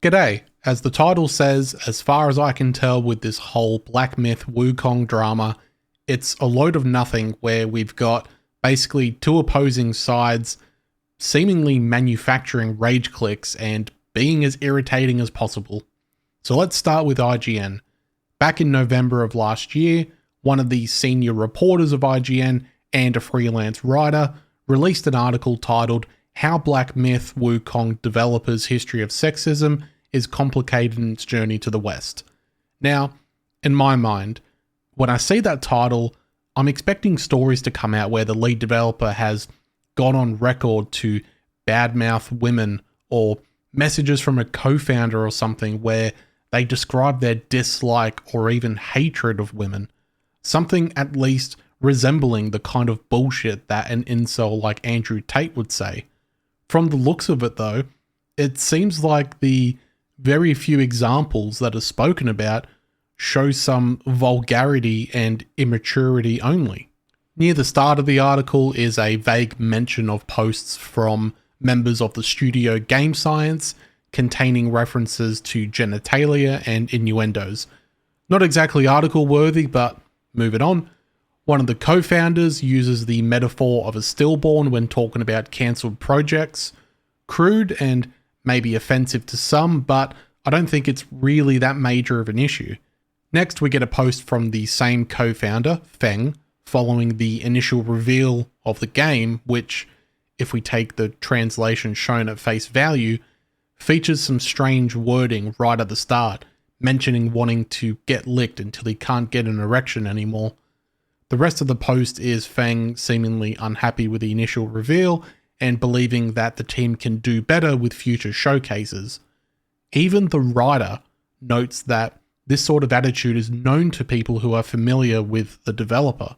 G'day. As the title says, as far as I can tell with this whole Black Myth Wukong drama, it's a load of nothing where we've got basically two opposing sides seemingly manufacturing rage clicks and being as irritating as possible. So let's start with IGN. Back in November of last year, one of the senior reporters of IGN and a freelance writer released an article titled How Black Myth Wukong Developers' History of Sexism is Complicated in Its Journey to the West. Now, in my mind, when I see that title, I'm expecting stories to come out where the lead developer has gone on record to badmouth women, or messages from a co-founder or something where they describe their dislike or even hatred of women. Something at least resembling the kind of bullshit that an incel like Andrew Tate would say. From the looks of it though, it seems like the very few examples that are spoken about show some vulgarity and immaturity only. Near the start of the article is a vague mention of posts from members of the studio Game Science containing references to genitalia and innuendos. Not exactly article worthy, but moving on. One of the co-founders uses the metaphor of a stillborn when talking about cancelled projects. Crude and maybe offensive to some, but I don't think it's really that major of an issue. Next, we get a post from the same co-founder, Feng, following the initial reveal of the game, which, if we take the translation shown at face value, features some strange wording right at the start, mentioning wanting to get licked until he can't get an erection anymore. The rest of the post is Feng seemingly unhappy with the initial reveal and believing that the team can do better with future showcases. Even the writer notes that this sort of attitude is known to people who are familiar with the developer.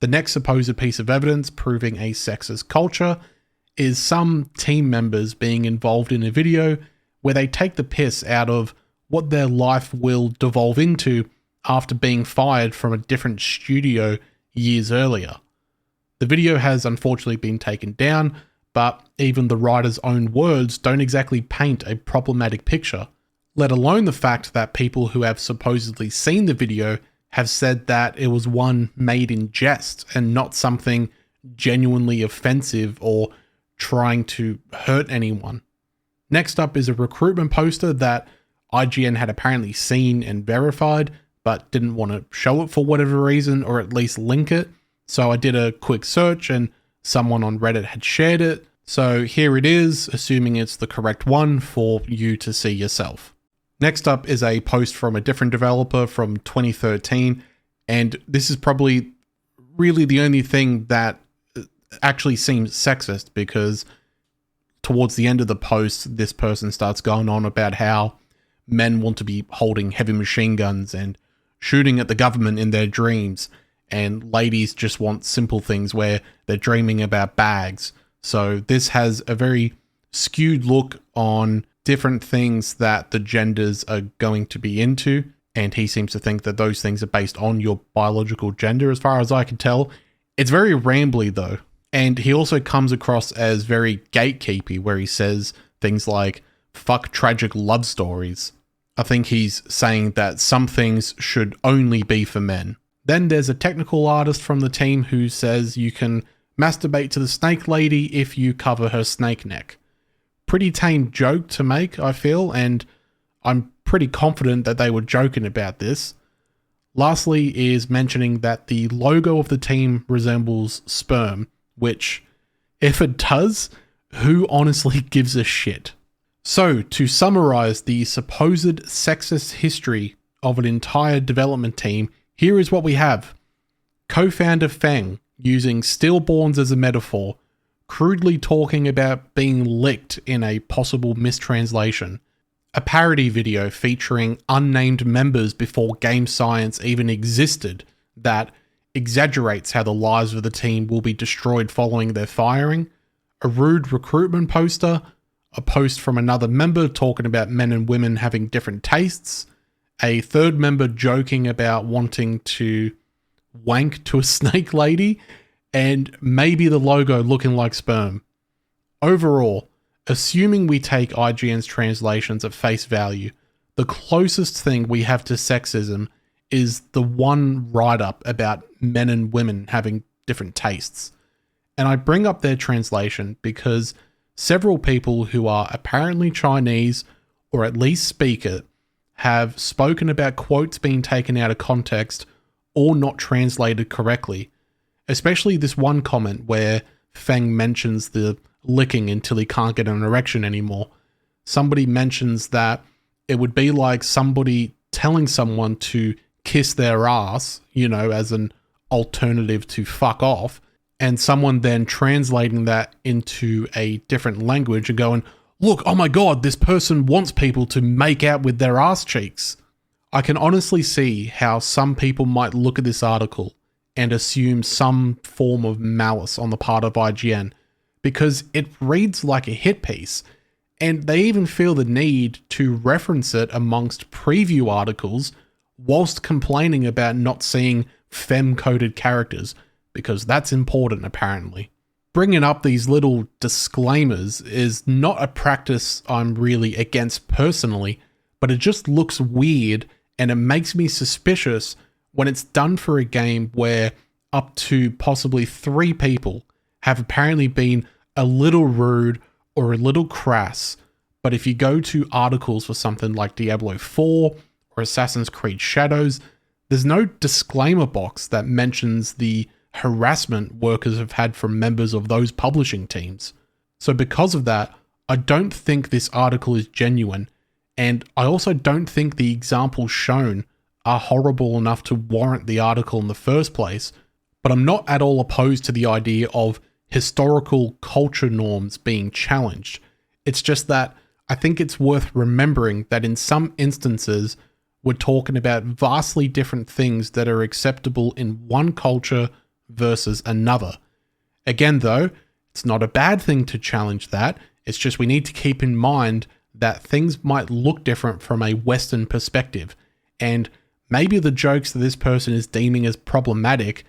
The next supposed piece of evidence proving a sexist culture is some team members being involved in a video where they take the piss out of what their life will devolve into after being fired from a different studio years earlier. The video has unfortunately been taken down, but even the writer's own words don't exactly paint a problematic picture, let alone the fact that people who have supposedly seen the video have said that it was one made in jest and not something genuinely offensive or trying to hurt anyone. Next up is a recruitment poster that IGN had apparently seen and verified, but didn't want to show it for whatever reason, or at least link it. So I did a quick search and someone on Reddit had shared it. So here it is, assuming it's the correct one for you to see yourself. Next up is a post from a different developer from 2013, and this is probably really the only thing that actually seems sexist, because towards the end of the post, this person starts going on about how men want to be holding heavy machine guns and shooting at the government in their dreams, and ladies just want simple things where they're dreaming about bags. So this has a very skewed look on different things that the genders are going to be into, and he seems to think that those things are based on your biological gender, as far as I can tell. It's very rambly though, and he also comes across as very gatekeepy, where he says things like, fuck tragic love stories. I think he's saying that some things should only be for men. Then there's a technical artist from the team who says you can masturbate to the snake lady if you cover her snake neck. Pretty tame joke to make, I feel, and I'm pretty confident that they were joking about this. Lastly is mentioning that the logo of the team resembles sperm, which, if it does, who honestly gives a shit? So, to summarize the supposed sexist history of an entire development team, here is what we have. Co-founder Feng using stillborns as a metaphor, crudely talking about being licked in a possible mistranslation. A parody video featuring unnamed members before Game Science even existed that exaggerates how the lives of the team will be destroyed following their firing. A rude recruitment poster. A post from another member talking about men and women having different tastes. A third member joking about wanting to wank to a snake lady. And maybe the logo looking like sperm. Overall, Assuming we take IGN's translations at face value, the closest thing we have to sexism is the one write-up about men and women having different tastes. And I bring up their translation because several people who are apparently Chinese, or at least speak it, have spoken about quotes being taken out of context or not translated correctly. Especially this one comment where Feng mentions the licking until he can't get an erection anymore. Somebody mentions that it would be like somebody telling someone to kiss their ass, as an alternative to fuck off, and someone then translating that into a different language and going, look, oh my god, this person wants people to make out with their ass cheeks. I can honestly see how some people might look at this article and assume some form of malice on the part of IGN, because it reads like a hit piece, and they even feel the need to reference it amongst preview articles whilst complaining about not seeing femme-coded characters, because that's important apparently. Bringing up these little disclaimers is not a practice I'm really against personally, but it just looks weird and it makes me suspicious when it's done for a game where up to possibly 3 people have apparently been a little rude or a little crass. But if you go to articles for something like Diablo 4 or Assassin's Creed Shadows, there's no disclaimer box that mentions the harassment workers have had from members of those publishing teams. So because of that, I don't think this article is genuine, and I also don't think the examples shown are horrible enough to warrant the article in the first place, but I'm not at all opposed to the idea of historical culture norms being challenged. It's just that I think it's worth remembering that in some instances, we're talking about vastly different things that are acceptable in one culture versus another. Again, though, it's not a bad thing to challenge that. It's just we need to keep in mind that things might look different from a Western perspective. And maybe the jokes that this person is deeming as problematic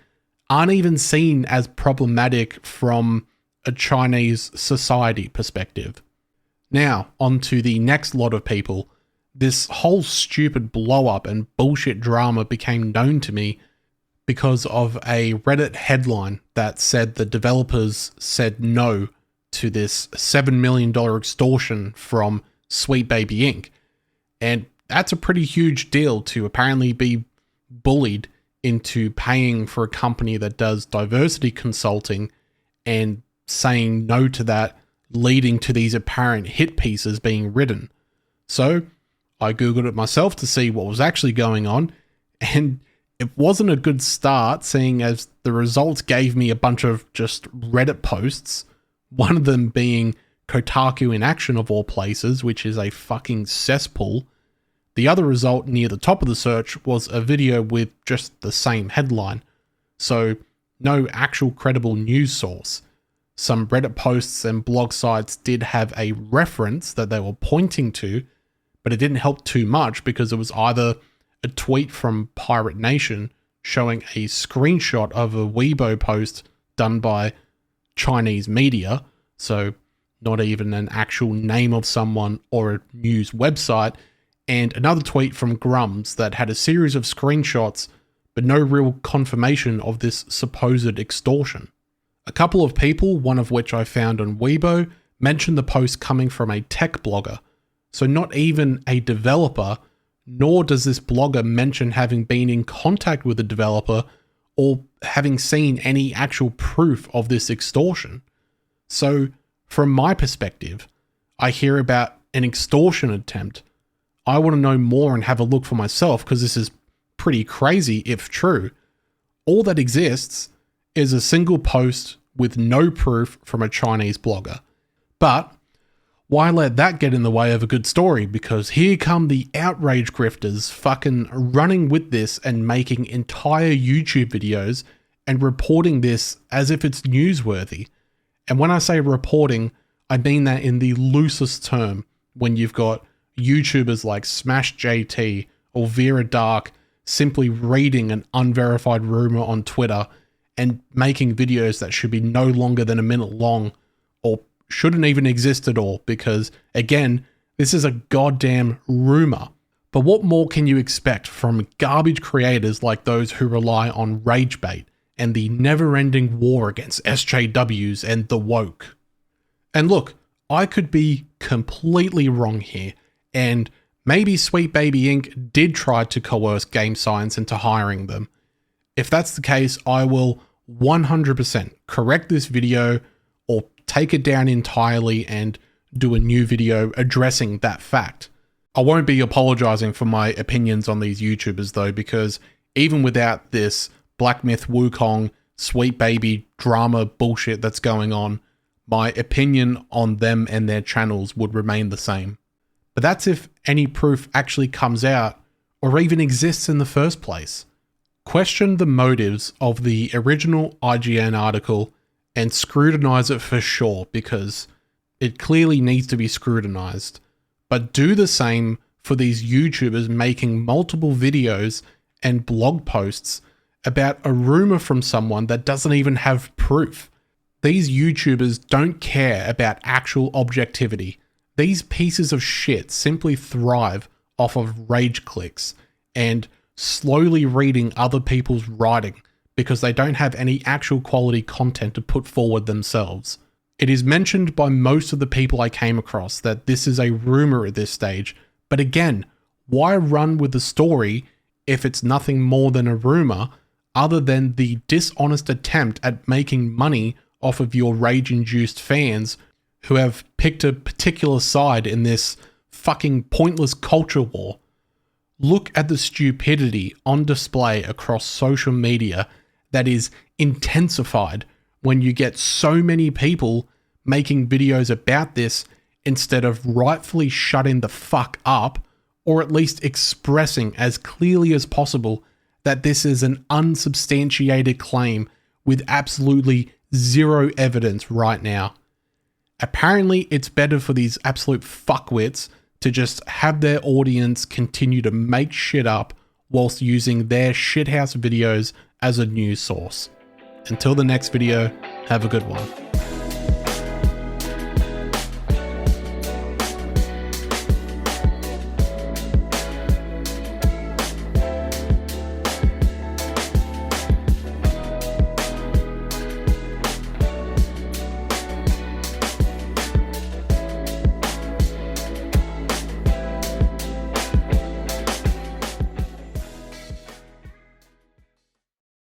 aren't even seen as problematic from a Chinese society perspective. Now, on to the next lot of people. This whole stupid blow-up and bullshit drama became known to me because of a Reddit headline that said the developers said no to this $7 million extortion from Sweet Baby Inc. And that's a pretty huge deal to apparently be bullied into paying for a company that does diversity consulting and saying no to that, leading to these apparent hit pieces being written. So I Googled it myself to see what was actually going on, and it wasn't a good start, seeing as the results gave me a bunch of just Reddit posts, one of them being Kotaku in Action of all places, which is a fucking cesspool. The other result near the top of the search was a video with just the same headline, so no actual credible news source. Some Reddit posts and blog sites did have a reference that they were pointing to, but it didn't help too much because it was either a tweet from Pirate Nation showing a screenshot of a Weibo post done by Chinese media, so not even an actual name of someone or a news website, and another tweet from Grums that had a series of screenshots but no real confirmation of this supposed extortion. A couple of people, one of which I found on Weibo, mentioned the post coming from a tech blogger, so not even a developer, nor does this blogger mention having been in contact with a developer or having seen any actual proof of this extortion. So, from my perspective, I hear about an extortion attempt. I want to know more and have a look for myself because this is pretty crazy if true. All that exists is a single post with no proof from a Chinese blogger. But why let that get in the way of a good story? Because here come the outrage grifters fucking running with this and making entire YouTube videos and reporting this as if it's newsworthy. And when I say reporting, I mean that in the loosest term, when you've got YouTubers like Smash JT or Vera Dark simply reading an unverified rumor on Twitter and making videos that should be no longer than a minute long, or shouldn't even exist at all because, again, this is a goddamn rumor. But what more can you expect from garbage creators like those who rely on rage bait and the never-ending war against SJWs and the woke? And look, I could be completely wrong here, and maybe Sweet Baby Inc. did try to coerce Game Science into hiring them. If that's the case, I will 100% correct this video or take it down entirely and do a new video addressing that fact. I won't be apologizing for my opinions on these YouTubers though, because even without this Black Myth Wukong Sweet Baby drama bullshit that's going on, my opinion on them and their channels would remain the same. But that's if any proof actually comes out or even exists in the first place. Question the motives of the original IGN article and scrutinize it for sure, because it clearly needs to be scrutinized. But do the same for these YouTubers making multiple videos and blog posts about a rumor from someone that doesn't even have proof. These YouTubers don't care about actual objectivity. These pieces of shit simply thrive off of rage clicks and slowly reading other people's writing because they don't have any actual quality content to put forward themselves. It is mentioned by most of the people I came across that this is a rumor at this stage, but again, why run with the story if it's nothing more than a rumor other than the dishonest attempt at making money off of your rage-induced fans who have picked a particular side in this fucking pointless culture war? Look at the stupidity on display across social media that is intensified when you get so many people making videos about this instead of rightfully shutting the fuck up, or at least expressing as clearly as possible that this is an unsubstantiated claim with absolutely zero evidence right now. Apparently, it's better for these absolute fuckwits to just have their audience continue to make shit up whilst using their shithouse videos as a news source. Until the next video, have a good one.